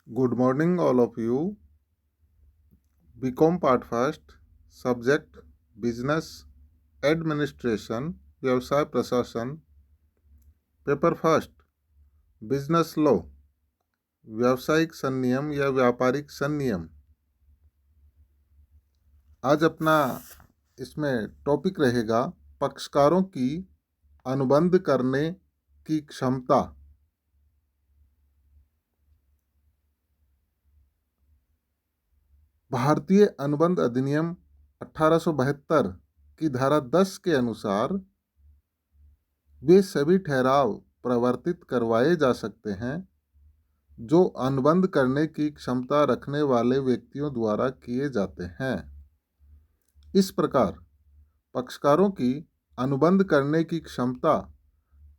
Good morning, all of you. BCom Part First, Subject Business Administration, व्यवसाय प्रशासन. Paper first, business law, व्यावसायिक संनियम या व्यापारिक संनियम. आज अपना इसमें टॉपिक रहेगा पक्षकारों की अनुबंध करने की क्षमता. भारतीय अनुबंध अधिनियम 1872 की धारा 10 के अनुसार वे सभी ठहराव प्रवर्तित करवाए जा सकते हैं जो अनुबंध करने की क्षमता रखने वाले व्यक्तियों द्वारा किए जाते हैं. इस प्रकार पक्षकारों की अनुबंध करने की क्षमता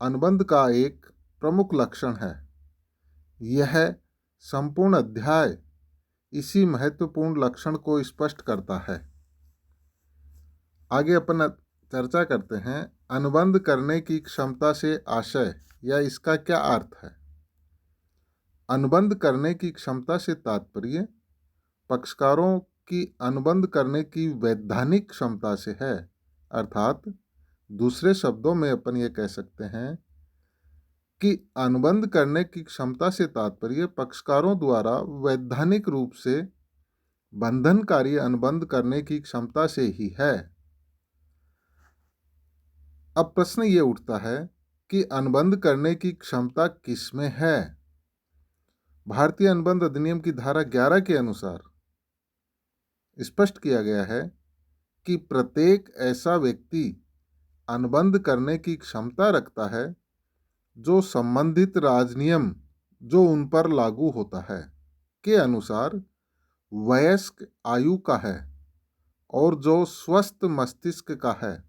अनुबंध का एक प्रमुख लक्षण है. यह संपूर्ण अध्याय इसी महत्वपूर्ण लक्षण को स्पष्ट करता है. आगे अपन चर्चा करते हैं अनुबंध करने की क्षमता से आशय या इसका क्या अर्थ है. अनुबंध करने की क्षमता से तात्पर्य पक्षकारों की अनुबंध करने की वैधानिक क्षमता से है. अर्थात दूसरे शब्दों में अपन ये कह सकते हैं कि अनुबंध करने की क्षमता से तात्पर्य पक्षकारों द्वारा वैधानिक रूप से बंधनकारी अनुबंध करने की क्षमता से ही है. अब प्रश्न ये उठता है कि अनुबंध करने की क्षमता किसमें है. भारतीय अनुबंध अधिनियम की धारा 11 के अनुसार स्पष्ट किया गया है कि प्रत्येक ऐसा व्यक्ति अनुबंध करने की क्षमता रखता है जो संबंधित राजनियम जो उन पर लागू होता है के अनुसार वयस्क आयु का है और जो स्वस्थ मस्तिष्क का है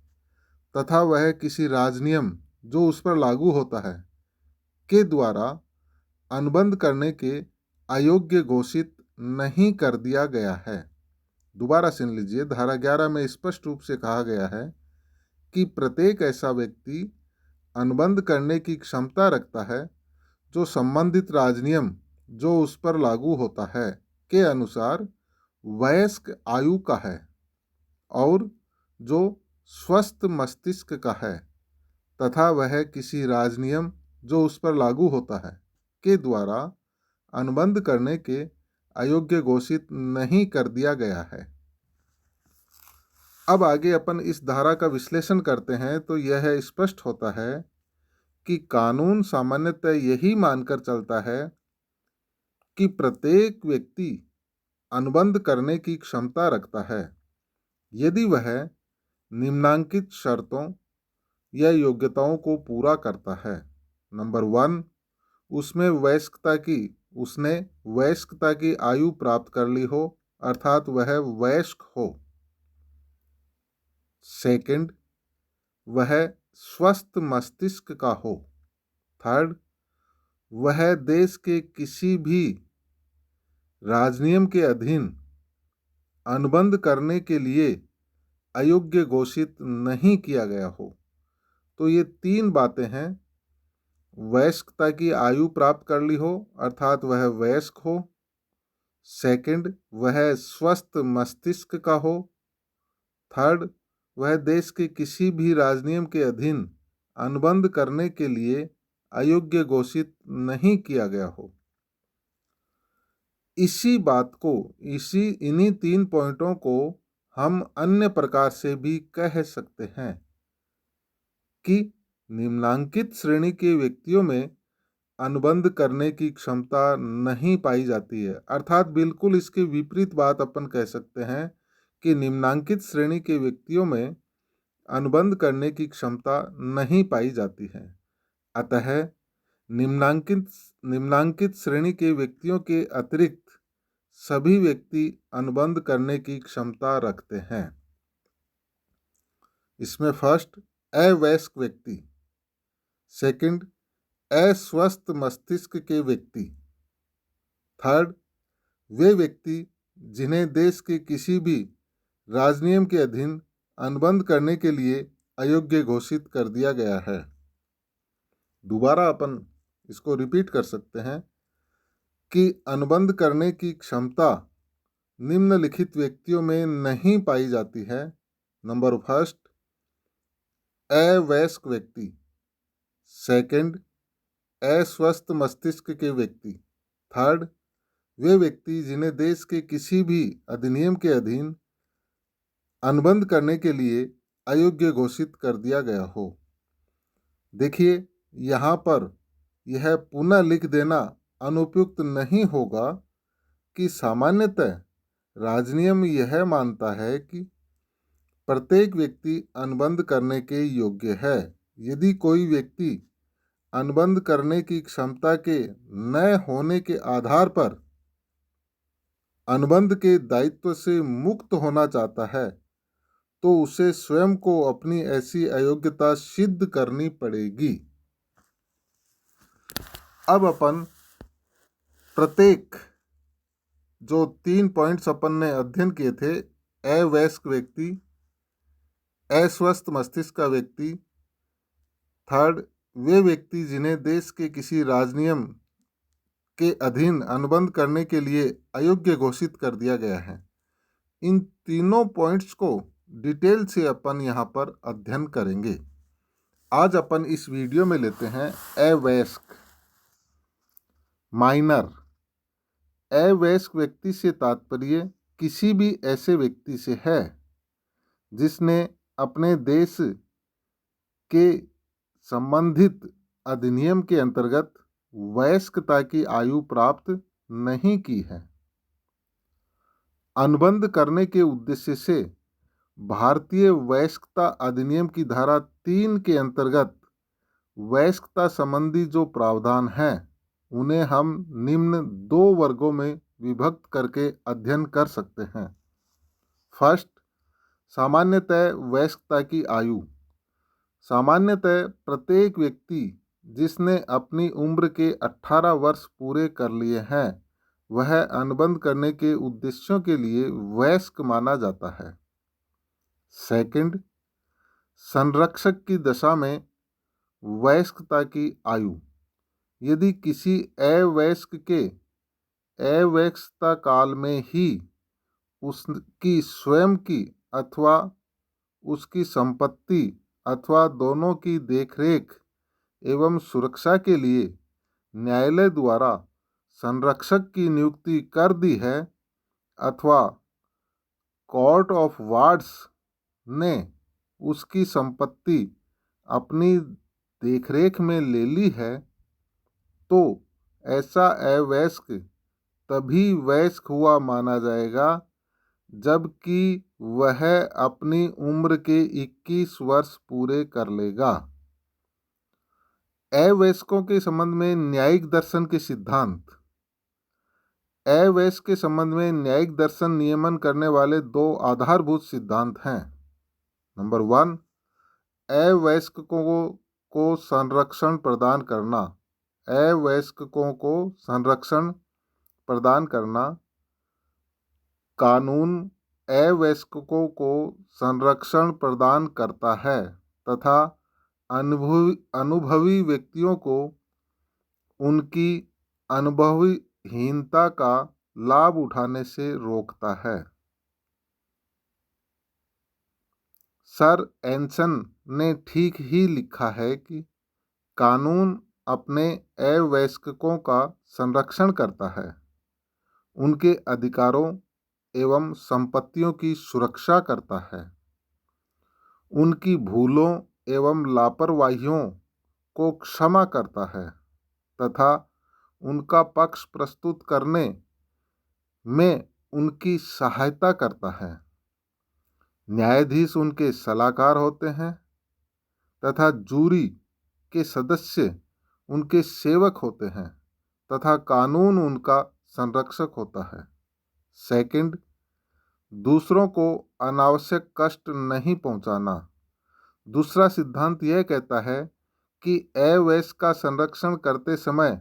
तथा वह किसी राजनियम जो उस पर लागू होता है के द्वारा अनुबंध करने के अयोग्य घोषित नहीं कर दिया गया है. दोबारा सुन लीजिए, धारा 11 में स्पष्ट रूप से कहा गया है कि प्रत्येक ऐसा व्यक्ति अनुबंध करने की क्षमता रखता है जो संबंधित राजनियम जो उस पर लागू होता है के अनुसार वयस्क आयु का है और जो स्वस्थ मस्तिष्क का है तथा वह किसी राजनियम जो उस पर लागू होता है के द्वारा अनुबंध करने के अयोग्य घोषित नहीं कर दिया गया है. अब आगे अपन इस धारा का विश्लेषण करते हैं तो यह स्पष्ट होता है कि कानून सामान्यतः यही मानकर चलता है कि प्रत्येक व्यक्ति अनुबंध करने की क्षमता रखता है यदि वह निम्नांकित शर्तों या योग्यताओं को पूरा करता है. नंबर 1, उसने वयस्कता की आयु प्राप्त कर ली हो अर्थात वह वयस्क हो. सेकंड, वह स्वस्थ मस्तिष्क का हो. थर्ड, वह देश के किसी भी राजनियम के अधीन अनुबंध करने के लिए अयोग्य घोषित नहीं किया गया हो. तो ये 3 बातें हैं. वयस्कता की आयु प्राप्त कर ली हो अर्थात वह वयस्क हो. सेकंड, वह स्वस्थ मस्तिष्क का हो. थर्ड, वह देश के किसी भी राजनियम के अधीन अनुबंध करने के लिए अयोग्य घोषित नहीं किया गया हो. इन्हीं 3 पॉइंटों को हम अन्य प्रकार से भी कह सकते हैं कि निम्नांकित श्रेणी के व्यक्तियों में अनुबंध करने की क्षमता नहीं पाई जाती है. अर्थात बिल्कुल इसके विपरीत बात अपन कह सकते हैं कि निम्नांकित श्रेणी के व्यक्तियों में अनुबंध करने की क्षमता नहीं पाई जाती है. अतः निम्नांकित श्रेणी के व्यक्तियों के अतिरिक्त सभी व्यक्ति अनुबंध करने की क्षमता रखते हैं. इसमें फर्स्ट, अवयस्क व्यक्ति. सेकंड, अस्वस्थ मस्तिष्क के व्यक्ति. थर्ड, वे व्यक्ति जिन्हें देश के किसी भी राजनियम के अधीन अनुबंध करने के लिए अयोग्य घोषित कर दिया गया है. दोबारा अपन इसको रिपीट कर सकते हैं कि अनुबंध करने की क्षमता निम्नलिखित व्यक्तियों में नहीं पाई जाती है। नंबर फर्स्ट, अवयस्क व्यक्ति। सेकंड, अस्वस्थ मस्तिष्क के व्यक्ति। थर्ड, वे व्यक्ति जिन्हें देश के किसी भी अधिनियम के अधीन अनुबंध करने के लिए अयोग्य घोषित कर दिया गया हो। देखिए, यहाँ पर यह पुनः लिख देना अनुपयुक्त नहीं होगा कि सामान्यतः राजनियम यह मानता है कि प्रत्येक व्यक्ति अनुबंध करने के योग्य है। यदि कोई व्यक्ति अनुबंध करने की क्षमता के न होने के आधार पर अनुबंध के दायित्व से मुक्त होना चाहता है तो उसे स्वयं को अपनी ऐसी अयोग्यता सिद्ध करनी पड़ेगी। अब अपन प्रत्येक जो 3 पॉइंट्स अपन ने अध्ययन किए थे, अवयस्क व्यक्ति, अस्वस्थ मस्तिष्क का व्यक्ति, थर्ड, वे व्यक्ति जिन्हें देश के किसी राजनियम के अधीन अनुबंध करने के लिए अयोग्य घोषित कर दिया गया है, इन तीनों पॉइंट्स को डिटेल से अपन यहाँ पर अध्ययन करेंगे। आज अपन इस वीडियो में लेते हैं अवयस्क, माइनर। अवयस्क व्यक्ति से तात्पर्य किसी भी ऐसे व्यक्ति से है जिसने अपने देश के संबंधित अधिनियम के अंतर्गत वयस्कता की आयु प्राप्त नहीं की है। अनुबंध करने के उद्देश्य से भारतीय वयस्कता अधिनियम की धारा 3 के अंतर्गत वयस्कता संबंधी जो प्रावधान हैं उन्हें हम निम्न 2 वर्गों में विभक्त करके अध्ययन कर सकते हैं। फर्स्ट, सामान्यतः वयस्कता की आयु। सामान्यतः प्रत्येक व्यक्ति जिसने अपनी उम्र के 18 वर्ष पूरे कर लिए हैं वह अनुबंध करने के उद्देश्यों के लिए वयस्क माना जाता है। सेकंड, संरक्षक की दशा में वयस्कता की आयु। यदि किसी अवयस्क के अवयस्कता काल में ही उसकी स्वयं की अथवा उसकी संपत्ति अथवा दोनों की देखरेख एवं सुरक्षा के लिए न्यायालय द्वारा संरक्षक की नियुक्ति कर दी है अथवा कोर्ट ऑफ वार्ड्स ने उसकी संपत्ति अपनी देखरेख में ले ली है, तो ऐसा अवयस्क तभी वयस्क हुआ माना जाएगा जबकि वह अपनी उम्र के 21 वर्ष पूरे कर लेगा। अवयस्कों के संबंध में न्यायिक दर्शन के सिद्धांत। अवयस्क के संबंध में न्यायिक दर्शन नियमन करने वाले 2 आधारभूत सिद्धांत हैं। नंबर 1, अवयस्कों को संरक्षण प्रदान करना। अवयस्कों को संरक्षण प्रदान करना। कानून अवयस्कों को संरक्षण प्रदान करता है तथा अनुभवी व्यक्तियों को उनकी अनुभवहीनता का लाभ उठाने से रोकता है। सर एंसन ने ठीक ही लिखा है कि कानून अपने अवयस्कों का संरक्षण करता है, उनके अधिकारों एवं संपत्तियों की सुरक्षा करता है, उनकी भूलों एवं लापरवाहियों को क्षमा करता है तथा उनका पक्ष प्रस्तुत करने में उनकी सहायता करता है। न्यायाधीश उनके सलाहकार होते हैं तथा जूरी के सदस्य उनके सेवक होते हैं तथा कानून उनका संरक्षक होता है। सेकंड, दूसरों को अनावश्यक कष्ट नहीं पहुंचाना। दूसरा सिद्धांत यह कहता है कि अवयस्क का संरक्षण करते समय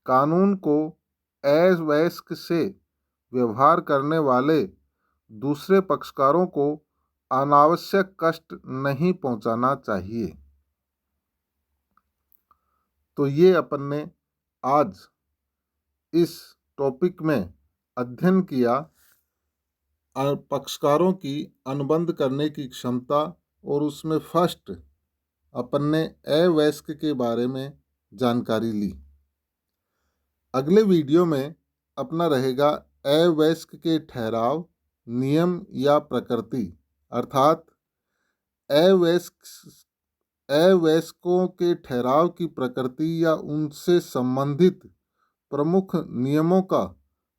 कानून को अवयस्क से व्यवहार करने वाले दूसरे पक्षकारों को अनावश्यक कष्ट नहीं पहुंचाना चाहिए। तो ये अपन ने आज इस टॉपिक में अध्ययन किया पक्षकारों की अनुबंध करने की क्षमता, और उसमें फर्स्ट अपन ने अवयस्क के बारे में जानकारी ली। अगले वीडियो में अपना रहेगा अवयस्क के ठहराव, नियम या प्रकृति, अर्थात अवयस्कों के ठहराव की प्रकृति या उनसे संबंधित प्रमुख नियमों का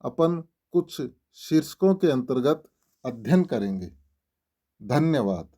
अपन कुछ शीर्षकों के अंतर्गत अध्ययन करेंगे। धन्यवाद।